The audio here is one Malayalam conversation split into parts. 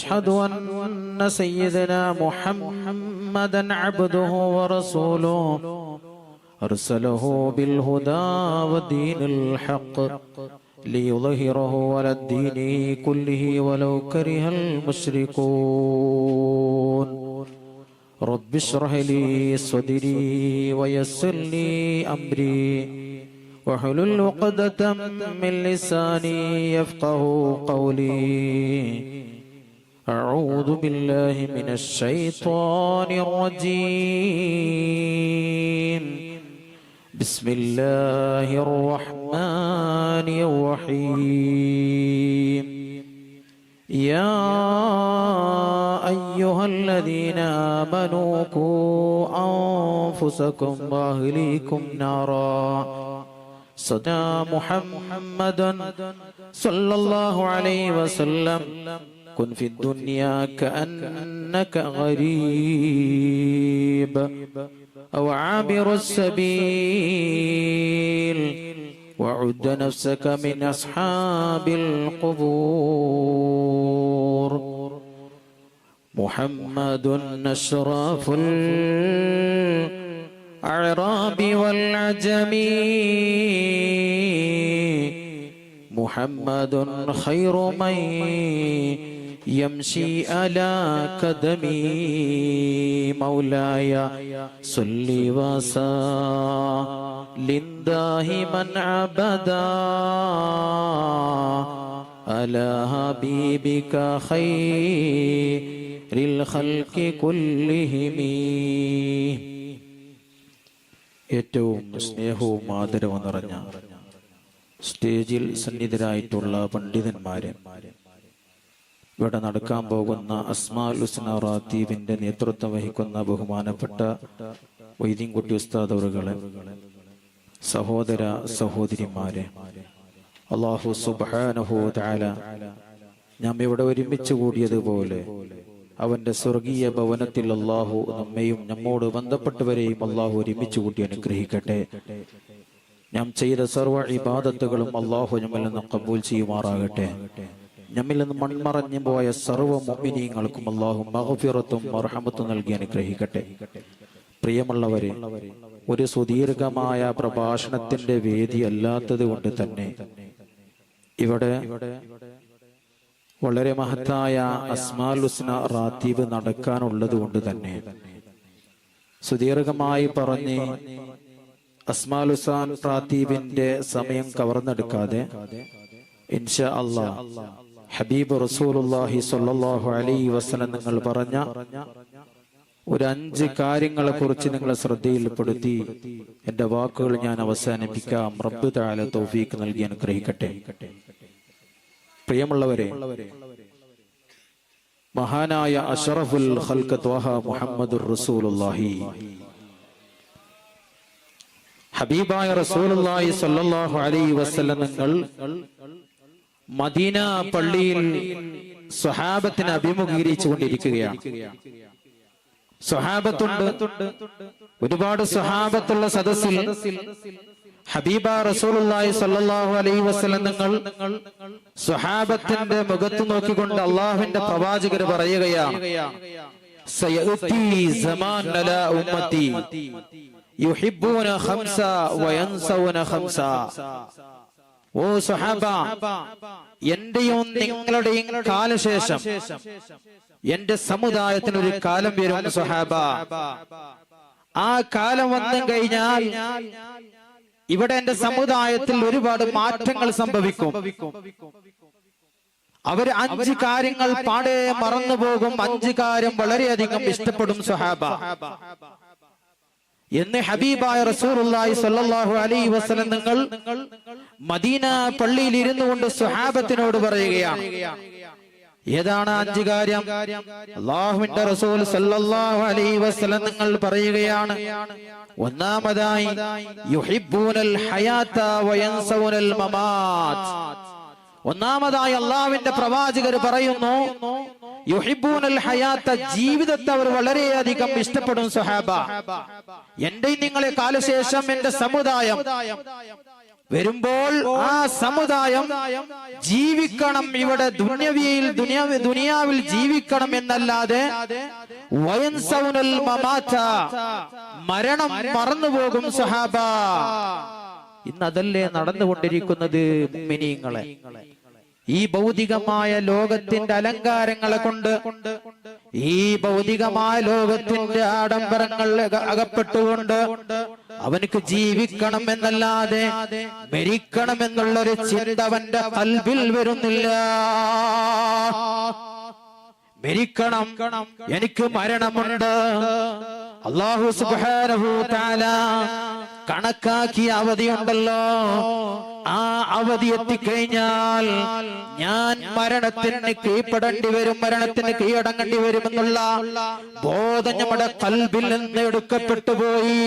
ونشهد أن سيدنا محمدا عبده ورسوله أرسله بالهدى ودين الحق ليظهره على الدين كله ولو كره المشركون رب اشرح لي صدري ويسر لي أمري واحلل عقدة من لساني يفقه قولي أعوذ بالله من الشيطان الرجيم بسم الله الرحمن الرحيم يا أيها الذين آمنوا قوا أنفسكم وأهليكم نارا صدق محمد صلى الله عليه وسلم كن في الدنيا كأنك غريب أو عابر السبيل وعد نفسك من أصحاب القبور محمد أشرف الأعراب والعجم محمد خير من يمشي على قدمي مولاي صل وسلم دائما أبدا على حبيبك خير الخلق كلهم. ഏറ്റവും സ്നേഹവും ആദരവും നിറഞ്ഞ സ്റ്റേജിൽ സന്നിധരായിട്ടുള്ള പണ്ഡിതന്മാരെ, ഇവിടെ നടക്കാൻ പോകുന്ന അസ്മാഉൽ ഹുസ്ന റാത്തീബിന്റെ നേതൃത്വം വഹിക്കുന്ന ബഹുമാനപ്പെട്ട വൈദ്യൻകുട്ടി ഉസ്താദ് അവറുകളെ, സഹോദര സഹോദരിമാരെ, അല്ലാഹു സുബ്ഹാനഹു വ തആല നാം ഇവിടെ ഒരുമിച്ച് കൂടിയതുപോലെ അവന്റെ സ്വർഗീയ ഭവനത്തിൽ അല്ലാഹു നമ്മയും നമ്മോട് ബന്ധപ്പെട്ടവരെയും അല്ലാഹു ഒരുമിച്ച് കൂട്ടി അനുഗ്രഹിക്കട്ടെ. നാം ചെയ്ത സർവ്വ ഇബാദത്തുകളും അല്ലാഹു നമ്മിൽ നിന്ന് ഖബൂൽ ചെയ്യുമാറാകട്ടെ. നമ്മിൽ നിന്ന് മൺമറഞ്ഞു പോയ സർവ്വ മുഅ്മിനീങ്ങൾക്കും അല്ലാഹു മഗ്ഫിറത്തും മർഹമത്തും നൽകി അനുഗ്രഹിക്കട്ടെ. പ്രിയമുള്ളവരെ, ഒരു സുദീർഘമായ പ്രഭാഷണത്തിന്റെ വേദി അല്ലാത്തത് കൊണ്ട് തന്നെ ഇവിടെ വളരെ മഹത്തായ അസ്മാഉൽ ഹുസ്ന റാത്തീബ് നടക്കാനുള്ളത് കൊണ്ട് തന്നെ സുദീർഘമായി പറഞ്ഞ് അസ്മാഉൽ ഹുസ്ന റാത്തീബിന്റെ സമയം കവർന്നെടുക്കാതെ ഇൻഷാ അല്ലാഹ് ഹബീബ് റസൂലുള്ളാഹി സ്വല്ലല്ലാഹു അലൈഹി വസല്ലം നിങ്ങൾ പറഞ്ഞ ഒരു 5 കാര്യങ്ങളെ കുറിച്ച് നിങ്ങളെ ശ്രദ്ധയിൽപ്പെടുത്തി എന്റെ വാക്കുകൾ ഞാൻ അവസാനിപ്പിക്കാം. റബ്ബ് തആല തൗഫീഖ് നൽകി അനുഗ്രഹിക്കട്ടെ. പ്രിയമുള്ളവരെ, മഹാനായ അഷ്റഫുൽ ഖൽഖ് ത്വഹ മുഹമ്മദുർ റസൂലുള്ളാഹി ഹബീബായ റസൂലുള്ളാഹി സ്വല്ലല്ലാഹു അലൈഹി വസല്ലം നിങ്ങൾ മദീന പള്ളിയിൽ സ്വഹാബത്തിനെ അഭിമുഖീകരിച്ചു കൊണ്ടിരിക്കുകയാണ്. സ്വഹാബത്തുണ്ട്, ഒരുപാട് സ്വഹാബത്തുള്ള സദസ്സിൽ ഹബീബ റസൂലുള്ളാഹി സ്വല്ലല്ലാഹു അലൈഹി വസല്ലം നിങ്ങൾ സ്വഹാബത്തിന്റെ മുഖത്ത് നോക്കിക്കൊണ്ട് അല്ലാഹുവിന്റെ പ്രവാചകർ പറയുകയാണ്, സയഅതി സമാൻ അലാ ഉമ്മത്തി യുഹിബ്ബൂന ഖംസ വയൻസൗന ഖംസ. ഓ സ്വഹാബ, എന്റെയും നിങ്ങളുടെയും കാലശേഷം എന്റെ സമുദായത്തിന് ഒരു കാലം വരും സ്വഹാബ. ആ കാലം വന്നു കഴിഞ്ഞാൽ ഇവിടെ എന്റെ സമുദായത്തിൽ ഒരുപാട് മാറ്റങ്ങൾ സംഭവിക്കും. അവർ 5 കാര്യങ്ങൾ പാടെ മറന്നുപോകും, 5 കാര്യം വളരെയധികം ഇഷ്ടപ്പെടും സ്വഹാബ എന്ന് ഹബീബായ റസൂലുള്ളാഹി സ്വല്ലല്ലാഹു അലൈഹി വസല്ലം നിങ്ങൾ മദീന പള്ളിയിൽ ഇരുന്നു കൊണ്ട് സ്വഹാബത്തിനോട് പറയുകയാണ്. ഏതാണ് 5 കാര്യം? അല്ലാഹുവിന്റെ റസൂൽ സല്ലല്ലാഹു അലൈഹി വസല്ലം നിങ്ങൾ പറയുകയാണ്, ഒന്നാമതായി യുഹിബ്ബൂനൽ ഹയാത വയൻസൗനൽ മമാത്. ഒന്നാമതായി അല്ലാഹുവിന്റെ പ്രവാചകർ പറയുന്നു, യുഹിബ്ബൂനൽ ഹയാത, ജീവിതത്തെ അവർ വളരെയധികം ഇഷ്ടപ്പെടും സ്വഹാബ. എന്റെ നിങ്ങളെ കാലശേഷം എന്റെ സമുദായം വരുമ്പോൾ ആ സമുദായം ജീവിക്കണം, ഇവിടെ ദുനിയാവിൽ ജീവിക്കണം എന്നല്ലാതെ വയൻസൗനൽ മമാത, മരണം മറന്നുപോകും സഹാബ. ഇന്നതല്ലേ നടന്നുകൊണ്ടിരിക്കുന്നത് മുഅ്മിനീങ്ങളെ. ഈ ഭൗതികമായ ലോകത്തിന്റെ അലങ്കാരങ്ങളെ കൊണ്ട്, ഈ ഭൗതികമായ ലോകത്തിന്റെ ആഡംബരങ്ങൾ അകപ്പെട്ടുകൊണ്ട് അവനക്ക് ജീവിക്കണം എന്നല്ലാതെ മരിക്കണം എന്നുള്ളൊരു ചിന്ത അവന്റെ ഖൽബിൽ വരുന്നില്ല. മരിക്കണം, എനിക്ക് മരണമുണ്ട്. അല്ലാഹു സുബ്ഹാനഹു തആല കണക്കാക്കിയ അവധിയുണ്ടല്ലോ, ആ അവധി എത്തിക്കഴിഞ്ഞാൽ ഞാൻ മരണത്തിന് കീഴ്പ്പെടേണ്ടി വരും, മരണത്തിന് കീഴടങ്ങേണ്ടി വരുമെന്നുള്ള ബോധം നമ്മുടെ ഖൽബിൽ നിന്ന് എടുക്കപ്പെട്ടു പോയി.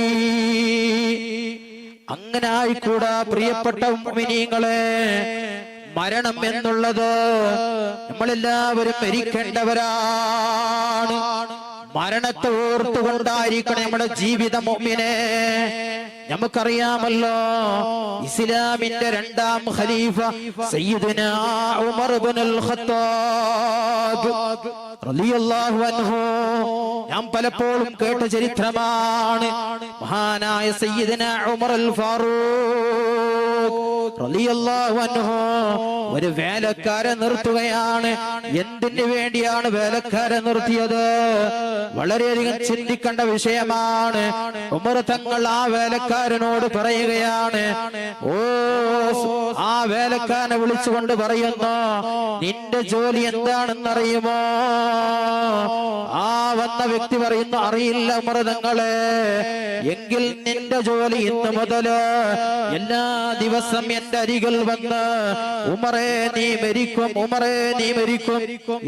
അങ്ങനെ ആയിക്കൂടാ പ്രിയപ്പെട്ട മുഅ്മിനീങ്ങളെ. മരണം എന്നുള്ളത് നമ്മളെല്ലാവരും മരിക്കേണ്ടവരാണ്. മരണത്തെ ഓർത്തുകൊണ്ടായിരിക്കണം നമ്മുടെ ജീവിതം മുഅ്മിനെ. നമുക്കറിയാമല്ലോ, ഇസ്ലാമിന്റെ രണ്ടാം ഖലീഫ സയ്യിദുനാ ഉമർ ഇബ്നുൽ ഖത്താബ് റളിയല്ലാഹു അൻഹു, ഞാൻ പലപ്പോഴും കേട്ട ചരിത്രമാണ്. മഹാനായ സയ്യിദുനാ ഉമർ അൽ ഫാറൂഖ് റളിയല്ലാഹു അൻഹു ഒരു വേലക്കാരെ നിർത്തുകയാണ്. എന്തിനു വേണ്ടിയാണ് വേലക്കാരെ നിർത്തിയത്? വളരെയധികം ചിന്തിക്കേണ്ട വിഷയമാണ്. ഉമർ തങ്ങൾ ആ വേലക്കാരനോട് പറയുകയാണ്, ഓ ആ വേലക്കാരനെ വിളിച്ചുകൊണ്ട് പറയുന്നു, നിന്റെ ജോലി എന്താണെന്നറിയുമോ? ആ വന്ന വ്യക്തി പറയുന്നു, അറിയില്ല ഉമർ തങ്ങളെ. എങ്കിൽ നിന്റെ ജോലി ഇന്ന് മുതല് എല്ലാ ദിവസം എന്റെ അരികിൽ വന്ന് ഉമറേ നീ മരിക്കും, ഉമറേ നീ മരിക്കും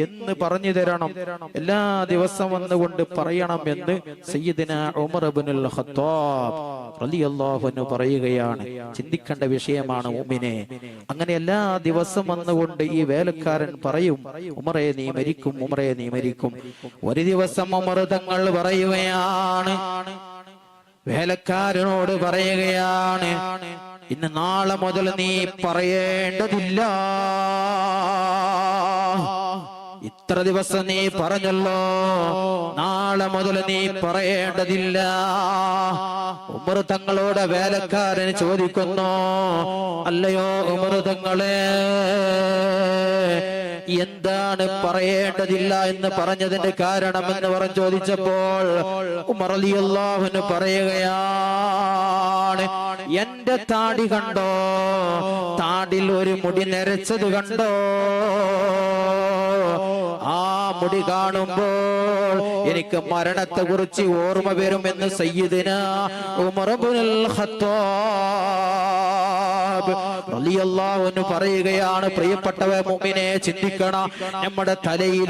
എന്ന് പറഞ്ഞു തരണം. എല്ലാ ദിവസം വന്നുകൊണ്ട് പറയണം എന്ന് സയ്യിദുനാ ഉമർ ഇബ്നുൽ ഖത്താബ് റളിയല്ലാഹു അൻഹു പറയുകയാണ്. ചിന്തിക്കേണ്ട വിഷയമാണ് മുഅ്മിനെ. അങ്ങനെ എല്ലാ ദിവസം വന്നുകൊണ്ട് ഈ വേലക്കാരൻ പറയും, ഉമറേ നീ മരിക്കും, ഉമറേ നീ മരിക്കും. ഒരു ദിവസം ഉമർ തങ്ങൾ പറയുകയാണ്, വേലക്കാരനോട് പറയുകയാണ്, ഇന്ന് നാളെ മുതൽ നീ പറയേണ്ടതില്ല. ഇത്ര ദിവസം നീ പറഞ്ഞല്ലോ, നാളെ മുതൽ നീ പറയേണ്ടതില്ല. ഉമർ തങ്ങളോട് വേലക്കാരൻ ചോദിക്കുന്നു, അല്ലയോ ഉമർ തങ്ങളെ, എന്താണ് പറയേണ്ടതില്ല എന്ന് പറഞ്ഞതിന്റെ കാരണം എന്ന് പറഞ്ഞു ചോദിച്ചപ്പോൾ ഉമർ റളിയല്ലാഹു അൻഹു പറയുകയാണ്, എന്റെ താടി കണ്ടോ? താടിൽ ഒരു മുടി നരച്ചത് കണ്ടോ? ആ മുടി കാണുമ്പോൾ എനിക്ക് മരണത്തെ കുറിച്ച് ഓർമ്മ വരുമെന്ന് സയ്യിദുനാ ഉമർ ഇബ്നുൽ ഖത്താബ് റളിയല്ലാഹു അൻഹു പറയുകയാണ്. പ്രിയപ്പെട്ടവ മുഅ്മിനെ, ചിന്തിക്കണം, നമ്മുടെ തലയിൽ